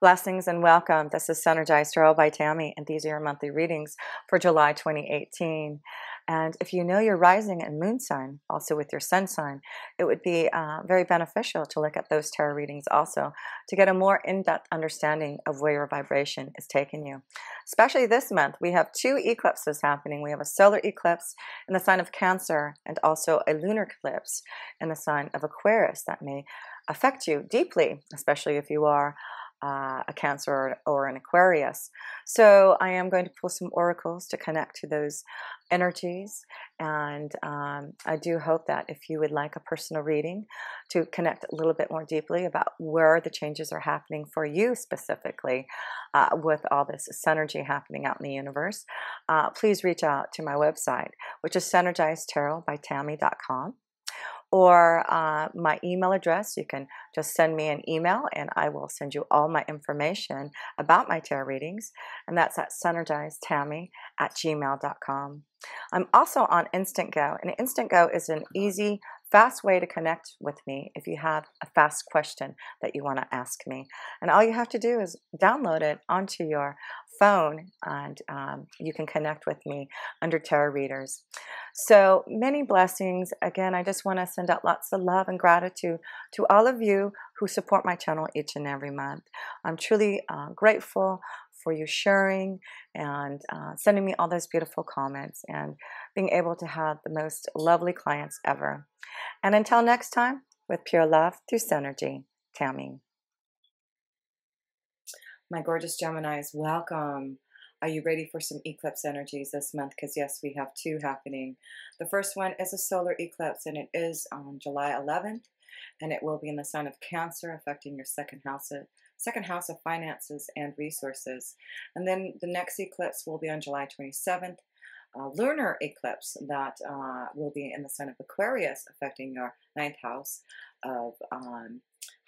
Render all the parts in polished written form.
Blessings and welcome. This is Synergized Tarot by Tammy, and these are your monthly readings for July 2018. And if you know your rising and moon sign, also with your sun sign, it would be very beneficial to look at those tarot readings also to get a more in-depth understanding of where your vibration is taking you. Especially this month, we have two eclipses happening. We have a solar eclipse in the sign of Cancer and also a lunar eclipse in the sign of Aquarius that may affect you deeply, especially if you are a Cancer or an Aquarius. So I am going to pull some oracles to connect to those energies, and I do hope that if you would like a personal reading to connect a little bit more deeply about where the changes are happening for you specifically with all this synergy happening out in the universe, please reach out to my website, which is synergizedtarotbytammy.com. Or my email address. You can just send me an email and I will send you all my information about my tarot readings, and that's at synergizedtammy@gmail.com. I'm also on Instant Go, and Instant Go is an easy, fast way to connect with me if you have a fast question that you want to ask me. And all you have to do is download it onto your phone, and you can connect with me under tarot readers. So many blessings. Again, I just want to send out lots of love and gratitude to all of you who support my channel each and every month. I'm truly grateful for you sharing and sending me all those beautiful comments and being able to have the most lovely clients ever. And until next time, with pure love through Synergy, Tammy. My gorgeous Geminis, welcome. Are you ready for some eclipse energies this month? Because yes, we have two happening. The first one is a solar eclipse, and it is on July 11th, and it will be in the sign of Cancer, affecting your second house of finances and resources. And then the next eclipse will be on July 27th, lunar eclipse that will be in the sign of Aquarius, affecting your ninth house of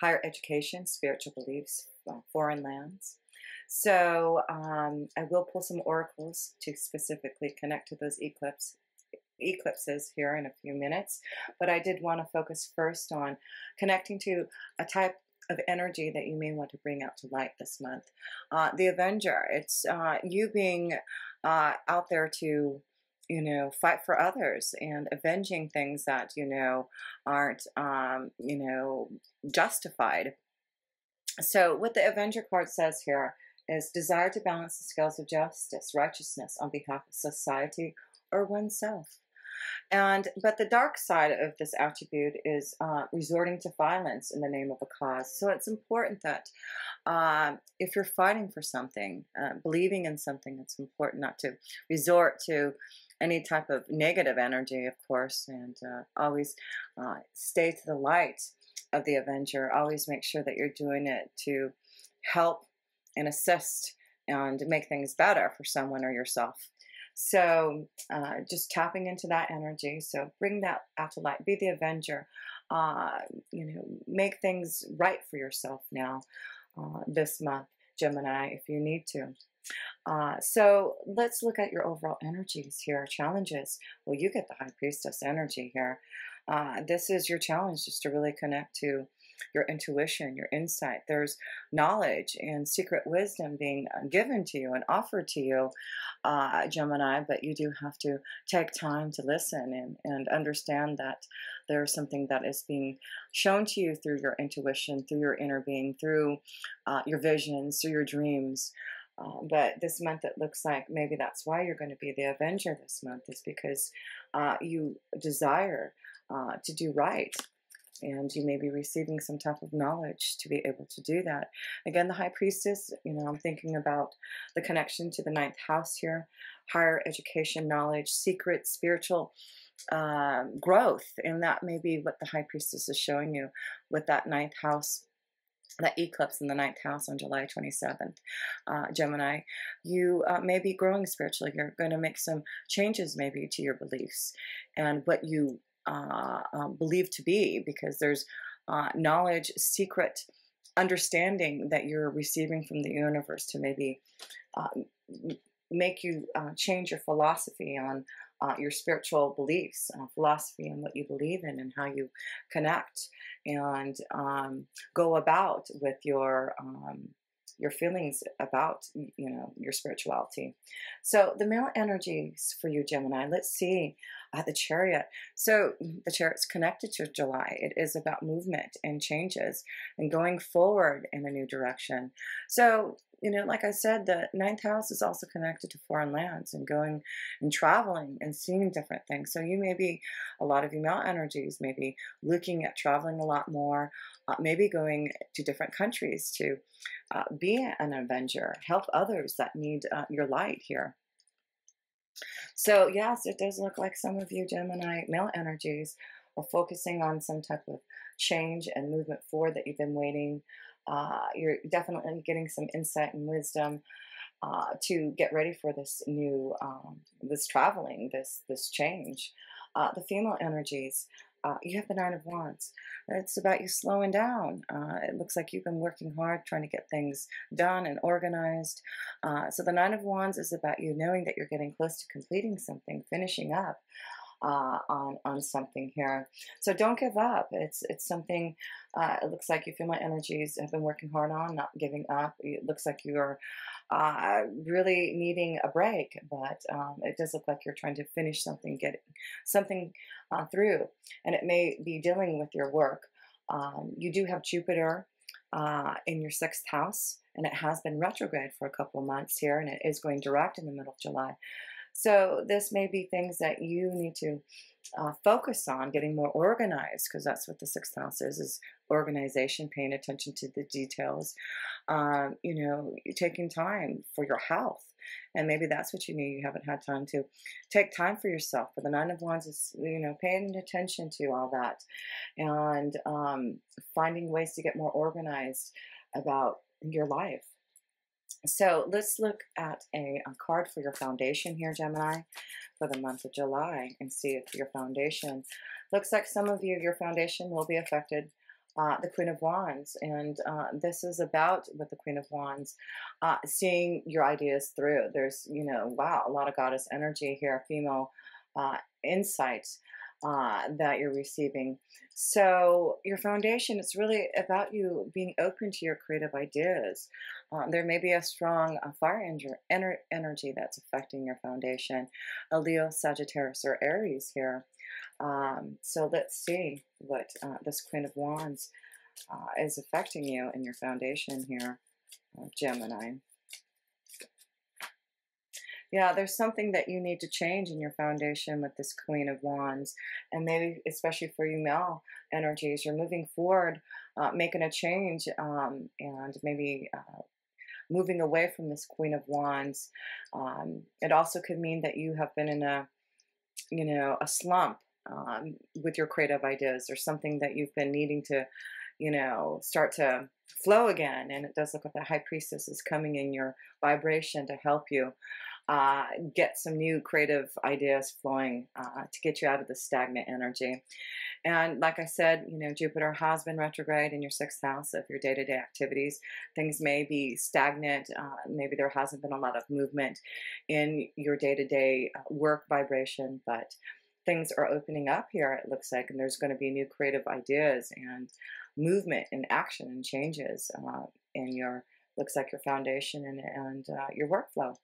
higher education, spiritual beliefs, foreign lands. So I will pull some oracles to specifically connect to those eclipses here in a few minutes, but I did want to focus first on connecting to a type of energy that you may want to bring out to light this month. The Avenger. It's you being out there to, you know, fight for others and avenging things that, you know, aren't, you know, justified. So what the Avenger card says here is desire to balance the scales of justice, righteousness on behalf of society or oneself. But the dark side of this attribute is resorting to violence in the name of a cause. So it's important that if you're fighting for something, believing in something, it's important not to resort to any type of negative energy, of course, and always stay to the light of the Avenger. Always make sure that you're doing it to help and assist and make things better for someone or yourself. So just tapping into that energy. So bring that out to light. Be the Avenger. You know, make things right for yourself now this month, Gemini, if you need to. So let's look at your overall energies here. Challenges. Well, you get the High Priestess energy here. This is your challenge, just to really connect to your intuition, your insight. There's knowledge and secret wisdom being given to you and offered to you, Gemini, but you do have to take time to listen and understand that there's something that is being shown to you through your intuition, through your inner being, through your visions, through your dreams. But this month it looks like maybe that's why you're going to be the Avenger this month, is because you desire to do right. And you may be receiving some type of knowledge to be able to do that. Again, the High Priestess, you know, I'm thinking about the connection to the ninth house here, higher education, knowledge, secret, spiritual growth. And that may be what the High Priestess is showing you with that ninth house, that eclipse in the ninth house on July 27th. Gemini, you may be growing spiritually. You're going to make some changes maybe to your beliefs and what you believe to be, because there's knowledge, secret understanding that you're receiving from the universe to maybe make you change your philosophy on your spiritual beliefs, philosophy on what you believe in and how you connect and go about with your your feelings about, your spirituality. So the male energies for you, Gemini, let's see the Chariot. So the Chariot's connected to July. It is about movement and changes and going forward in a new direction. So, like I said, the ninth house is also connected to foreign lands and going and traveling and seeing different things. So you may be, a lot of you male energies, maybe looking at traveling a lot more, maybe going to different countries to be an avenger, help others that need your light here. So yes, it does look like some of you Gemini male energies are focusing on some type of change and movement forward that you've been waiting. You're definitely getting some insight and wisdom to get ready for this new, this traveling, this change. The female energies, you have the Nine of Wands. It's about you slowing down. It looks like you've been working hard trying to get things done and organized. So the Nine of Wands is about you knowing that you're getting close to completing something, finishing up on something here. So don't give up. It's something. It looks like you female energies have been working hard on, not giving up. It looks like you're really needing a break, but it does look like you're trying to finish something, get something through, and it may be dealing with your work. You do have Jupiter in your sixth house, and it has been retrograde for a couple of months here, and it is going direct in the middle of July. So this may be things that you need to focus on, getting more organized, because that's what the sixth house is organization, paying attention to the details, taking time for your health. And maybe that's what you need. You haven't had time to take time for yourself. But the Nine of Wands is, paying attention to all that and finding ways to get more organized about your life. So let's look at a card for your foundation here, Gemini, for the month of July, and see if your foundation, looks like some of you, your foundation will be affected. The Queen of Wands, and this is about, with the Queen of Wands, seeing your ideas through. There's, wow, a lot of goddess energy here, female insights that you're receiving. So your foundation, it's really about you being open to your creative ideas. There may be a strong fire energy that's affecting your foundation, a Leo, Sagittarius, or Aries here. So let's see what this Queen of Wands is affecting you in your foundation here, Gemini. Yeah, there's something that you need to change in your foundation with this Queen of Wands. And maybe, especially for you male energies, you're moving forward, making a change, and maybe moving away from this Queen of Wands. It also could mean that you have been in a slump with your creative ideas, or something that you've been needing to, start to flow again. And it does look like the High Priestess is coming in your vibration to help you get some new creative ideas flowing to get you out of the stagnant energy. And like I said, Jupiter has been retrograde in your sixth house of your day-to-day activities. Things may be stagnant. Maybe there hasn't been a lot of movement in your day-to-day work vibration, but things are opening up here, it looks like, and there's going to be new creative ideas and movement and action and changes in your, looks like, your foundation and your workflow.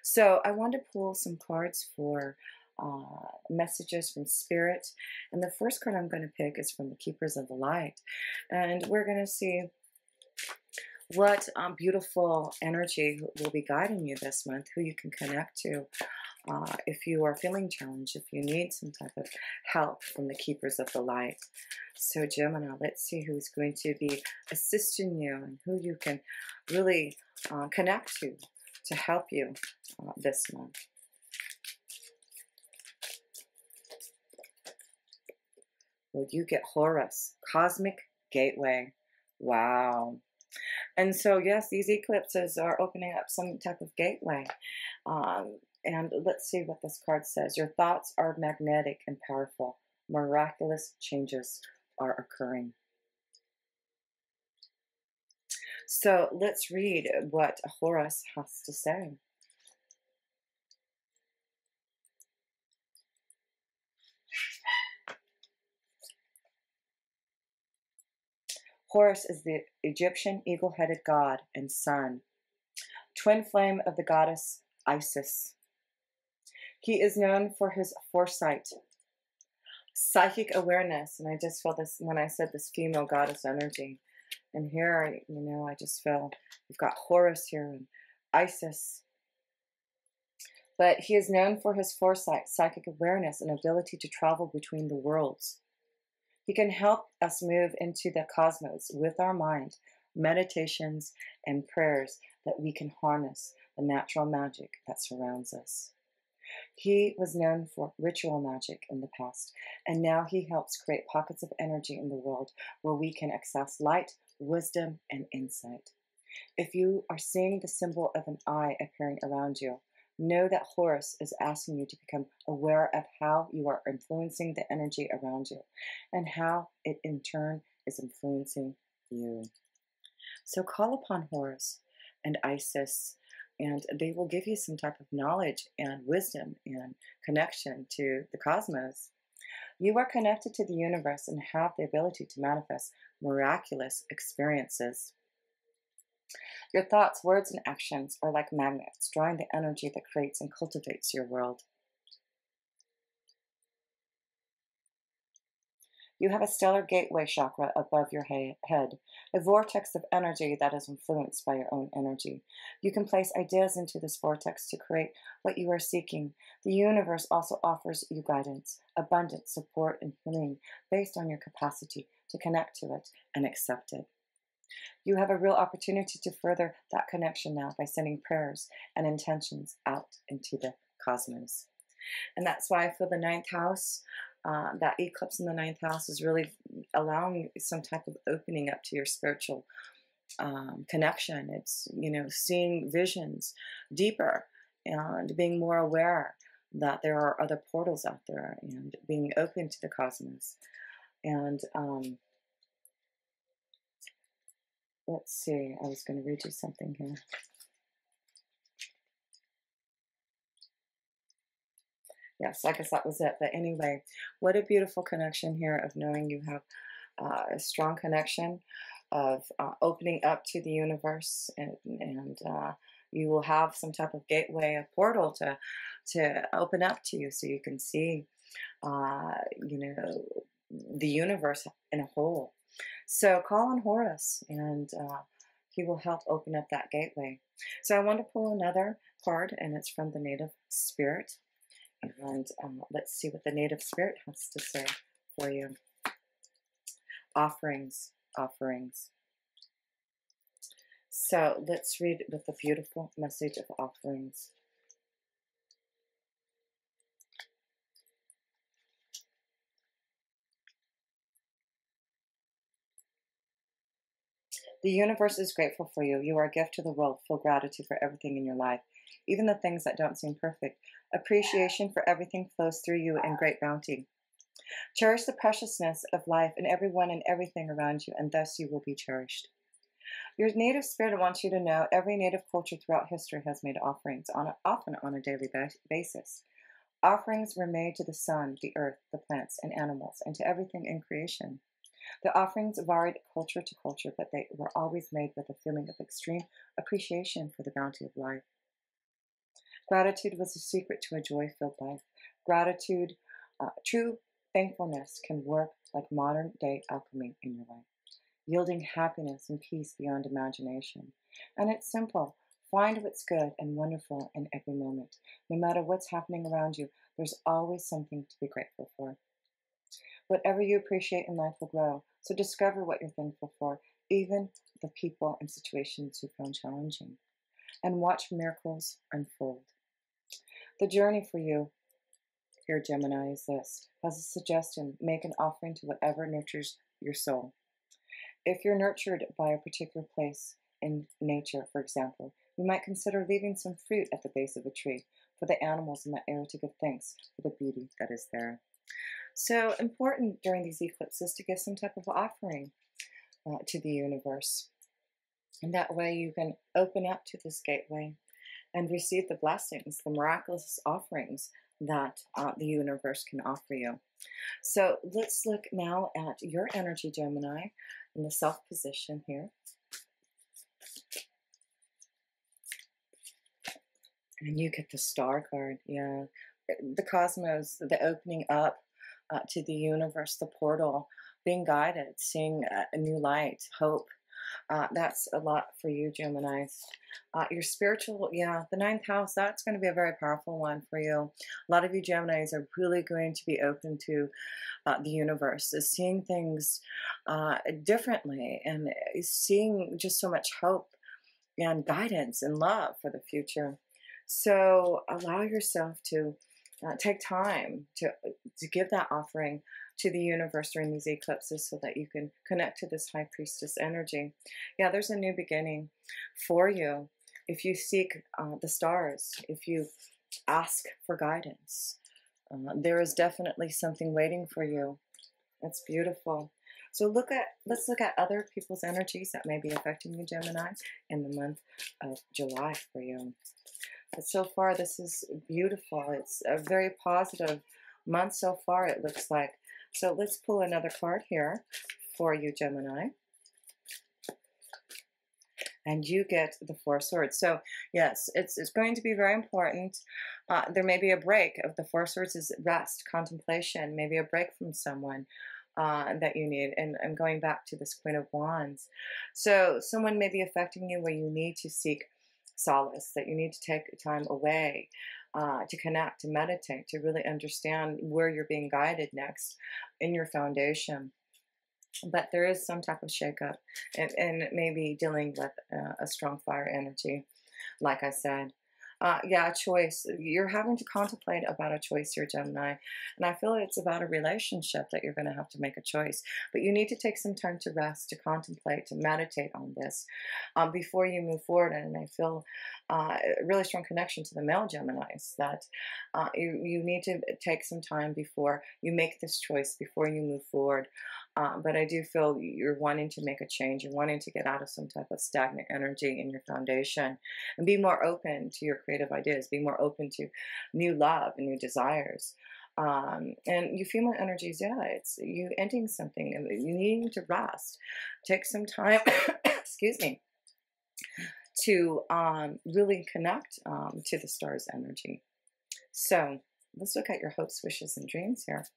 So I want to pull some cards for messages from Spirit. And the first card I'm going to pick is from the Keepers of the Light. And we're going to see what beautiful energy will be guiding you this month, who you can connect to. If you are feeling challenged, if you need some type of help from the Keepers of the Light. So Gemini, let's see who's going to be assisting you and who you can really connect to help you this month. Well, you get Horus, Cosmic Gateway. Wow. And so, yes, these eclipses are opening up some type of gateway. And let's see what this card says. Your thoughts are magnetic and powerful. Miraculous changes are occurring. So let's read what Horus has to say. Horus is the Egyptian eagle-headed god and sun, twin flame of the goddess Isis. He is known for his foresight, psychic awareness, and I just feel this when I said this female goddess energy. And here, you know, I just feel we've got Horus here and Isis. But he is known for his foresight, psychic awareness, and ability to travel between the worlds. He can help us move into the cosmos with our mind, meditations, and prayers that we can harness the natural magic that surrounds us. He was known for ritual magic in the past, and now he helps create pockets of energy in the world where we can access light, wisdom, and insight. If you are seeing the symbol of an eye appearing around you, know that Horus is asking you to become aware of how you are influencing the energy around you and how it in turn is influencing you. So call upon Horus and Isis, and they will give you some type of knowledge and wisdom and connection to the cosmos. You are connected to the universe and have the ability to manifest miraculous experiences. Your thoughts, words, and actions are like magnets, drawing the energy that creates and cultivates your world. You have a stellar gateway chakra above your head, a vortex of energy that is influenced by your own energy. You can place ideas into this vortex to create what you are seeking. The universe also offers you guidance, abundance, support, and healing based on your capacity to connect to it and accept it. You have a real opportunity to further that connection now by sending prayers and intentions out into the cosmos. And that's why I feel the ninth house, that eclipse in the ninth house is really allowing some type of opening up to your spiritual connection. It's, you know, seeing visions deeper and being more aware that there are other portals out there and being open to the cosmos. And let's see, I was going to read you something here. Yes, I guess that was it. But anyway, what a beautiful connection here of knowing you have a strong connection of opening up to the universe, and you will have some type of gateway, a portal to open up to you so you can see, you know, the universe in a whole. So call on Horus and he will help open up that gateway. So I want to pull another card, and it's from the Native Spirit. And let's see what the Native Spirit has to say for you. Offerings, offerings. So let's read with the beautiful message of offerings. The universe is grateful for you. You are a gift to the world. Feel gratitude for everything in your life, even the things that don't seem perfect. Appreciation for everything flows through you in great bounty. Cherish the preciousness of life and everyone and everything around you, and thus you will be cherished. Your native spirit wants you to know every native culture throughout history has made offerings, often on a daily basis. Offerings were made to the sun, the earth, the plants, and animals, and to everything in creation. The offerings varied culture to culture, but they were always made with a feeling of extreme appreciation for the bounty of life. Gratitude was the secret to a joy-filled life. Gratitude, true thankfulness can work like modern-day alchemy in your life, yielding happiness and peace beyond imagination. And it's simple. Find what's good and wonderful in every moment. No matter what's happening around you, there's always something to be grateful for. Whatever you appreciate in life will grow, so discover what you're thankful for, even the people and situations you found challenging, and watch miracles unfold. The journey for you here, Gemini, is this. As a suggestion, make an offering to whatever nurtures your soul. If you're nurtured by a particular place in nature, for example, you might consider leaving some fruit at the base of a tree for the animals in that area to give thanks for the beauty that is there. So important during these eclipses to give some type of offering to the universe. And that way you can open up to this gateway and receive the blessings, the miraculous offerings that the universe can offer you. So let's look now at your energy, Gemini, in the self position here. And you get the Star card, yeah. The cosmos, the opening up to the universe, the portal, being guided, seeing a new light, hope. That's a lot for you, Geminis. Your spiritual, yeah, the ninth house, that's going to be a very powerful one for you. A lot of you Geminis are really going to be open to the universe, is seeing things differently, and seeing just so much hope and guidance and love for the future. So allow yourself to take time to give that offering to the universe during these eclipses so that you can connect to this high priestess energy. Yeah, there's a new beginning for you. If you seek the stars, if you ask for guidance, there is definitely something waiting for you. That's beautiful. So let's look at other people's energies that may be affecting you, Gemini, in the month of July for you. But so far, this is beautiful. It's a very positive month so far, it looks like. So let's pull another card here for you, Gemini. And you get the Four of Swords. So yes, it's going to be very important. There may be a break. Of the Four of Swords is rest, contemplation, maybe a break from someone that you need. And I'm going back to this Queen of Wands. So someone may be affecting you where you need to seek solace, that you need to take time away to connect, to meditate, to really understand where you're being guided next in your foundation. But there is some type of shakeup, and it may be dealing with a strong fire energy, like I said. Yeah, a choice. You're having to contemplate about a choice here, Gemini. And I feel it's about a relationship that you're going to have to make a choice. But you need to take some time to rest, to contemplate, to meditate on this before you move forward. And I feel a really strong connection to the male Geminis, that you need to take some time before you make this choice, before you move forward. But I do feel you're wanting to make a change. You're wanting to get out of some type of stagnant energy in your foundation and be more open to your creative ideas, be more open to new love and new desires. And you feel my energies, yeah, it's you ending something, you needing to rest. Take some time, excuse me, to really connect to the stars' energy. So let's look at your hopes, wishes, and dreams here.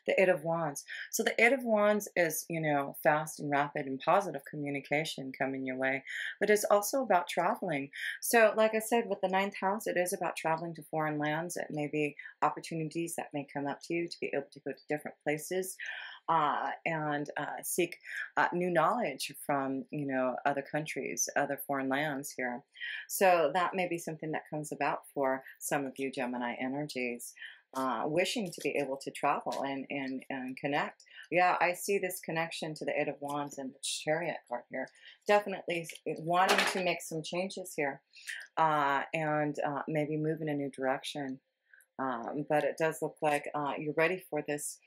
The Eight of Wands. So the Eight of Wands is, you know, fast and rapid and positive communication coming your way, but it's also about traveling. So like I said, with the ninth house, it is about traveling to foreign lands. It may be opportunities that may come up to you to be able to go to different places and seek new knowledge from, you know, other countries, other foreign lands here. So that may be something that comes about for some of you Gemini energies. Wishing to be able to travel and connect. Yeah, I see this connection to the Eight of Wands and the Chariot card here. Definitely wanting to make some changes here and maybe move in a new direction. But it does look like you're ready for this.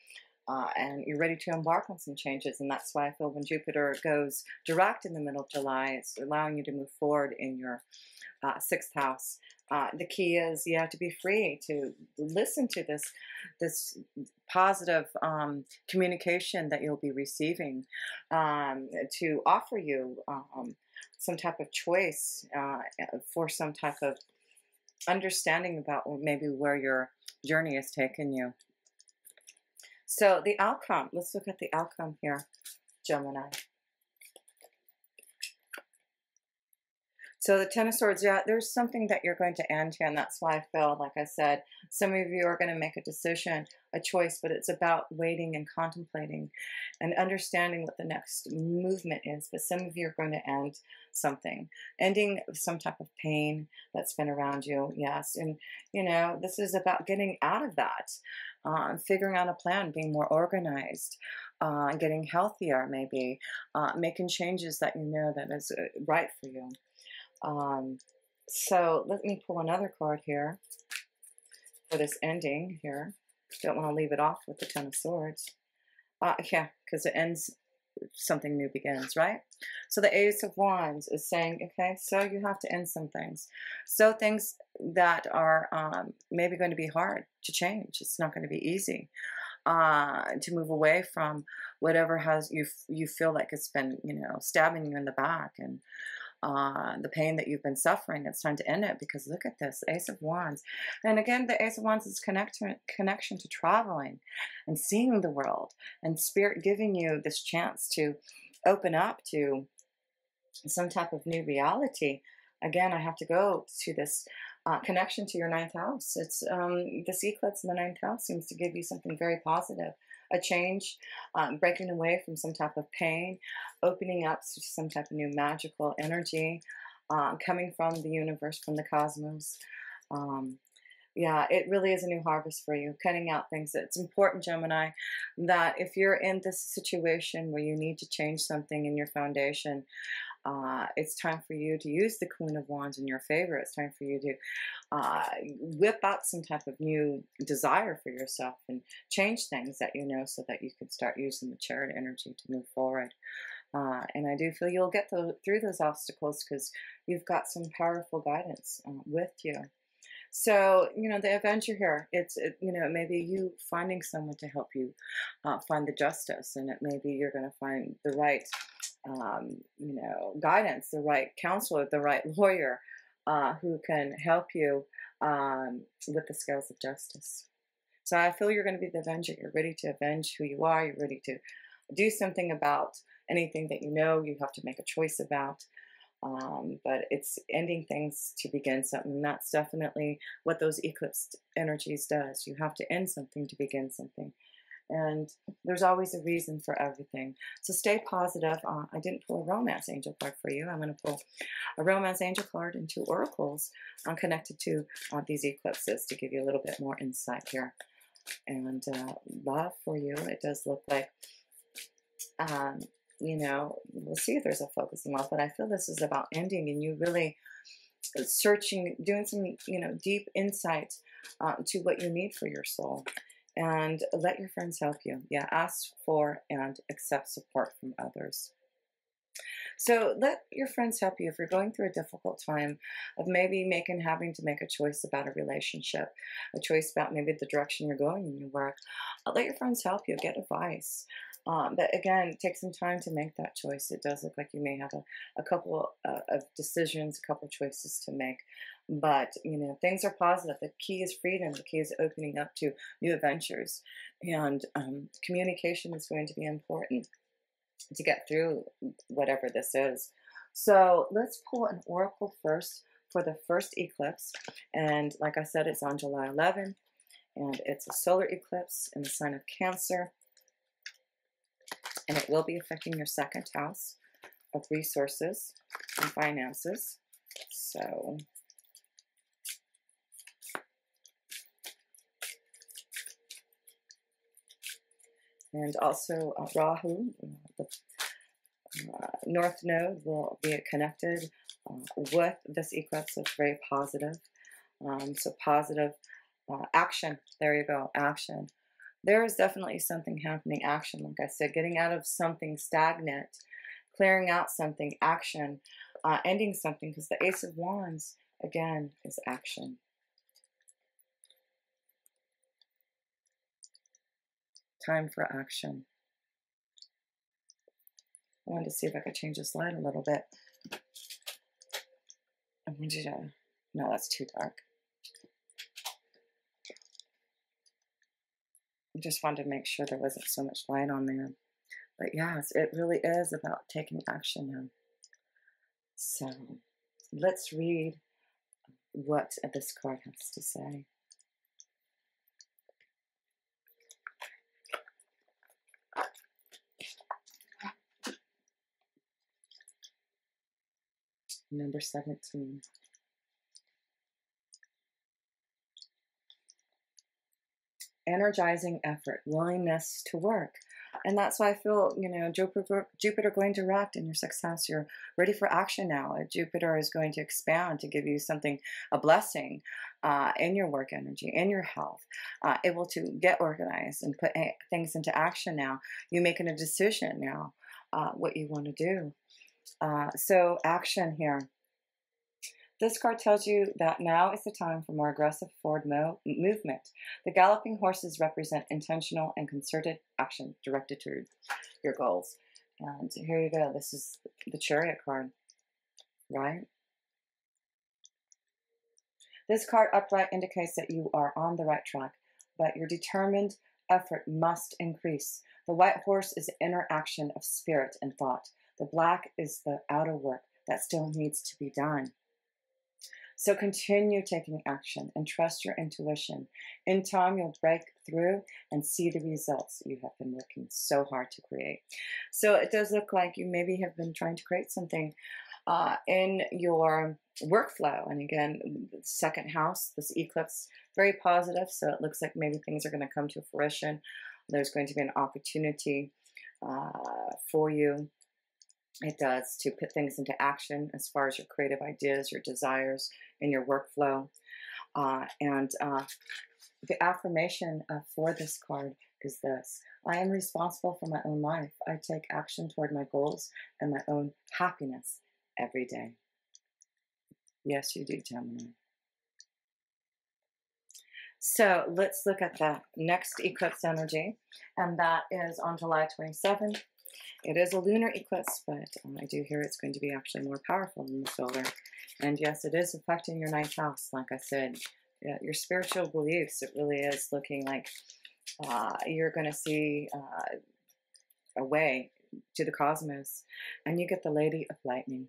And you're ready to embark on some changes, and that's why I feel when Jupiter goes direct in the middle of July, it's allowing you to move forward in your sixth house. The key is you have to be free to listen to this positive communication that you'll be receiving to offer you some type of choice for some type of understanding about maybe where your journey has taken you. So the outcome, let's look at the outcome here, Gemini. So the Ten of Swords, yeah, there's something that you're going to end here, and that's why I feel, like I said, some of you are going to make a decision, a choice, but it's about waiting and contemplating and understanding what the next movement is. But some of you are going to end something, ending some type of pain that's been around you, yes. And, you know, this is about getting out of that, figuring out a plan, being more organized, getting healthier maybe, making changes that you know that is right for you. So let me pull another card here for this ending here. Don't want to leave it off with the Ten of Swords. Yeah, because it ends something new begins, right? So the Ace of Wands is saying, okay, so you have to end some things. So things that are maybe going to be hard to change. It's not going to be easy to move away from whatever has you feel like it's been, stabbing you in the back, and the pain that you've been suffering. It's time to end it, because look at this Ace of Wands. And again, the Ace of Wands is connection to traveling and seeing the world, and Spirit giving you this chance to open up to some type of new reality. Again, I have to go to this connection to your ninth house. It's this eclipse in the ninth house seems to give you something very positive, a change, breaking away from some type of pain, opening up to some type of new magical energy, coming from the universe, from the cosmos. Yeah, it really is a new harvest for you, cutting out things. It's important, Gemini, that if you're in this situation where you need to change something in your foundation, it's time for you to use the Queen of Wands in your favor. It's time for you to whip out some type of new desire for yourself and change things that so that you can start using the Chariot energy to move forward. And I do feel you'll get through those obstacles, because you've got some powerful guidance with you. So, the Avenger here, it may be you finding someone to help you find the justice, and it may be you're going to find the right, guidance, the right counselor, the right lawyer who can help you with the scales of justice. So I feel you're going to be the Avenger. You're ready to avenge who you are. You're ready to do something about anything that you have to make a choice about. But it's ending things to begin something. And that's definitely what those eclipse energies does. You have to end something to begin something. And there's always a reason for everything. So stay positive. I didn't pull a romance angel card for you. I'm going to pull a romance angel card and 2 oracles connected to these eclipses to give you a little bit more insight here. And love for you, it does look like we'll see if there's a focus in love, but I feel this is about ending, and you really searching, doing some, deep insight to what you need for your soul, and let your friends help you. Yeah, ask for and accept support from others. So let your friends help you if you're going through a difficult time of maybe having to make a choice about a relationship, a choice about maybe the direction you're going in your work. Let your friends help you, get advice. But again, take some time to make that choice. It does look like you may have a couple of decisions, a couple choices to make. But, things are positive. The key is freedom. The key is opening up to new adventures. And communication is going to be important to get through whatever this is. So let's pull an oracle first for the first eclipse. And like I said, it's on July 11. And it's a solar eclipse in the sign of Cancer. And it will be affecting your second house of resources and finances. So and also Rahu, the North Node, will be connected with this eclipse. So it's very positive. So positive action. There you go, action. There is definitely something happening, action. Like I said, getting out of something stagnant, clearing out something, action, ending something, because the Ace of Wands, again, is action. Time for action. I wanted to see if I could change this light a little bit. I want you to, no, that's too dark. I just wanted to make sure there wasn't so much light on there. But yes, it really is about taking action now. So let's read what this card has to say. Number 17. Energizing effort, willingness to work. And that's why I feel, Jupiter going direct in your sixth house. You're ready for action now. Jupiter is going to expand to give you something, a blessing in your work energy, in your health, able to get organized and put things into action now. You're making a decision now what you want to do. So action here. This card tells you that now is the time for more aggressive forward movement. The galloping horses represent intentional and concerted action directed toward your goals. And here you go. This is the Chariot card, right? This card upright indicates that you are on the right track, but your determined effort must increase. The white horse is the inner action of spirit and thought. The black is the outer work that still needs to be done. So continue taking action and trust your intuition. In time, you'll break through and see the results you have been working so hard to create. So it does look like you maybe have been trying to create something in your workflow. And again, the second house, this eclipse, very positive. So it looks like maybe things are going to come to fruition. There's going to be an opportunity for you. It does, to put things into action as far as your creative ideas, your desires, in your workflow. The affirmation for this card is this: I am responsible for my own life. I take action toward my goals and my own happiness every day. Yes, you do, Gemini. So let's look at the next eclipse energy, and that is on July 27th. It is a lunar eclipse, but I do hear it's going to be actually more powerful than the solar. And yes, it is affecting your ninth house, like I said. Your spiritual beliefs, it really is looking like you're going to see a way to the cosmos. And you get the Lady of Lightning.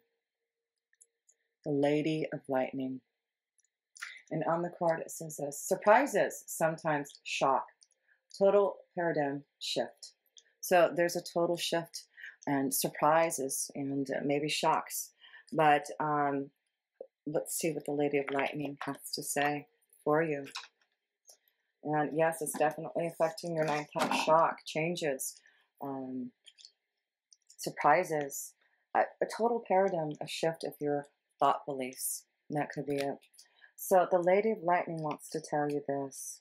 The Lady of Lightning. And on the card it says this: surprises sometimes shock. Total paradigm shift. So there's a total shift and surprises and maybe shocks. But let's see what the Lady of Lightning has to say for you. And yes, it's definitely affecting your ninth house. Shock, changes, surprises, a total paradigm, a shift of your thought beliefs. And that could be it. So the Lady of Lightning wants to tell you this.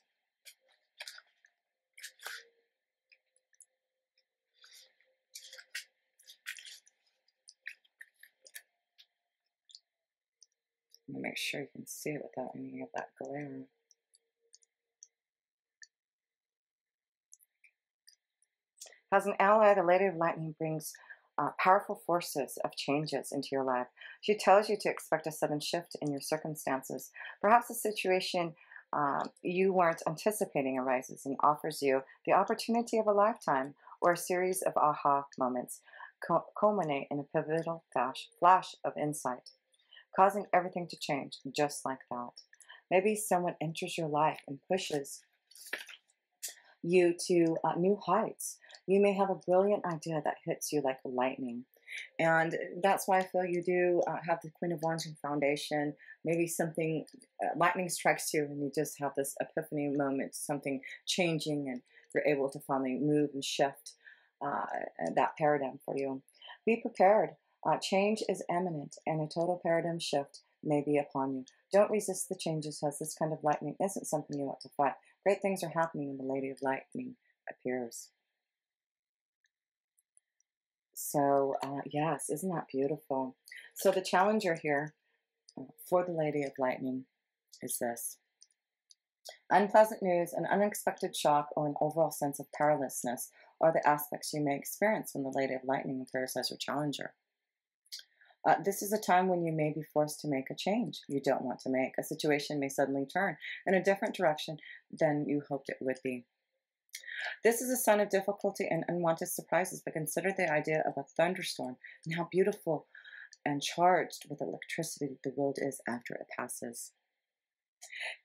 Let me make sure you can see it without any of that glare. As an ally, the Lady of Lightning brings powerful forces of changes into your life. She tells you to expect a sudden shift in your circumstances. Perhaps a situation you weren't anticipating arises and offers you the opportunity of a lifetime, or a series of aha moments culminate in a pivotal flash of insight, causing everything to change just like that. Maybe someone enters your life and pushes you to new heights. You may have a brilliant idea that hits you like lightning. And that's why I feel you do have the Queen of Wands in foundation. Maybe something, lightning strikes you and you just have this epiphany moment, something changing, and you're able to finally move and shift that paradigm for you. Be prepared. Change is imminent and a total paradigm shift may be upon you. Don't resist the changes, as this kind of lightning isn't something you want to fight. Great things are happening when the Lady of Lightning appears. So, yes, isn't that beautiful? So the challenger here for the Lady of Lightning is this: unpleasant news, an unexpected shock, or an overall sense of powerlessness are the aspects you may experience when the Lady of Lightning appears as your challenger. This is a time when you may be forced to make a change you don't want to make. A situation may suddenly turn in a different direction than you hoped it would be. This is a sign of difficulty and unwanted surprises, but consider the idea of a thunderstorm and how beautiful and charged with electricity the world is after it passes.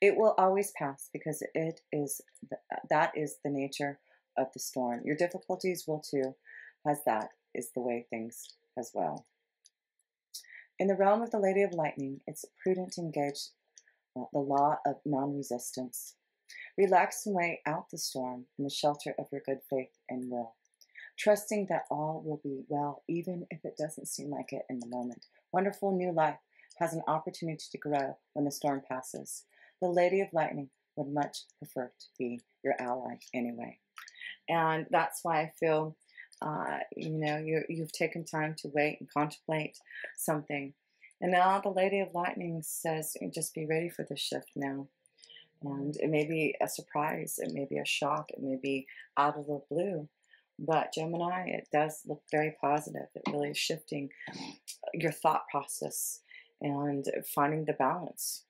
It will always pass because that is the nature of the storm. Your difficulties will too, as that is the way things as well. In the realm of the Lady of Lightning, it's prudent to engage the law of non-resistance. Relax and wait out the storm in the shelter of your good faith and will, trusting that all will be well, even if it doesn't seem like it in the moment. Wonderful new life has an opportunity to grow when the storm passes. The Lady of Lightning would much prefer to be your ally anyway. And that's why I feel You've taken time to wait and contemplate something. And now the Lady of Lightning says, just be ready for the shift now. And it may be a surprise, it may be a shock, it may be out of the blue. But Gemini, it does look very positive. It really is shifting your thought process and finding the balance.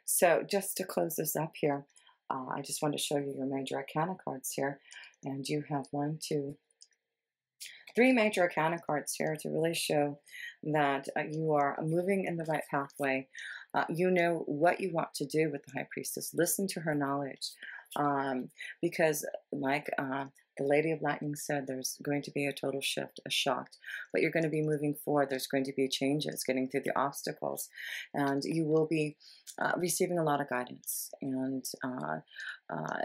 So just to close this up here, I just want to show you your major arcana cards here. And you have 1, 2, 3 major arcana cards here to really show that you are moving in the right pathway. You know what you want to do with the High Priestess. Listen to her knowledge. Because like the Lady of Lightning said, there's going to be a total shift, a shock, but you're going to be moving forward. There's going to be changes, getting through the obstacles, and you will be receiving a lot of guidance and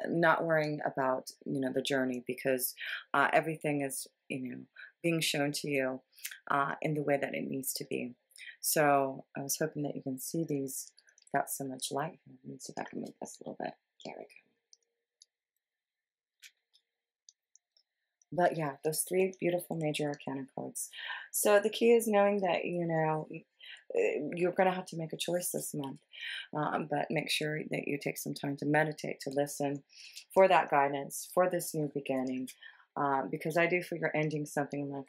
not worrying about the journey, because everything is being shown to you in the way that it needs to be. So I was hoping that you can see these without so much light. Let me see if I can move this a little bit. There we go. But yeah, those 3 beautiful major arcana cards. So the key is knowing that, you're going to have to make a choice this month. But make sure that you take some time to meditate, to listen for that guidance, for this new beginning. Because I do feel you're ending something like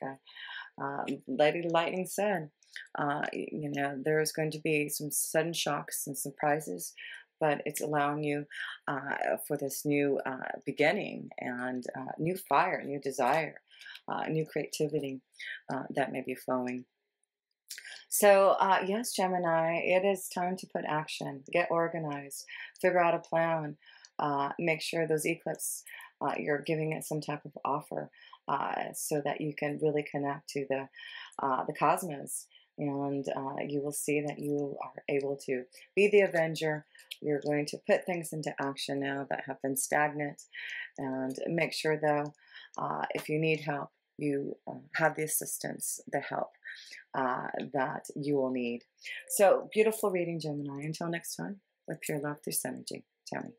Lady Lightning said. There's going to be some sudden shocks and surprises, but it's allowing you for this new beginning and new fire, new desire, new creativity that may be flowing. So yes, Gemini, it is time to put action, get organized, figure out a plan, make sure those eclipses, you're giving it some type of offer so that you can really connect to the cosmos. And you will see that you are able to be the avenger. You're going to put things into action now that have been stagnant. And make sure, though, if you need help, you have the assistance, the help that you will need. So, beautiful reading, Gemini. Until next time, with pure love through synergy. Tammy.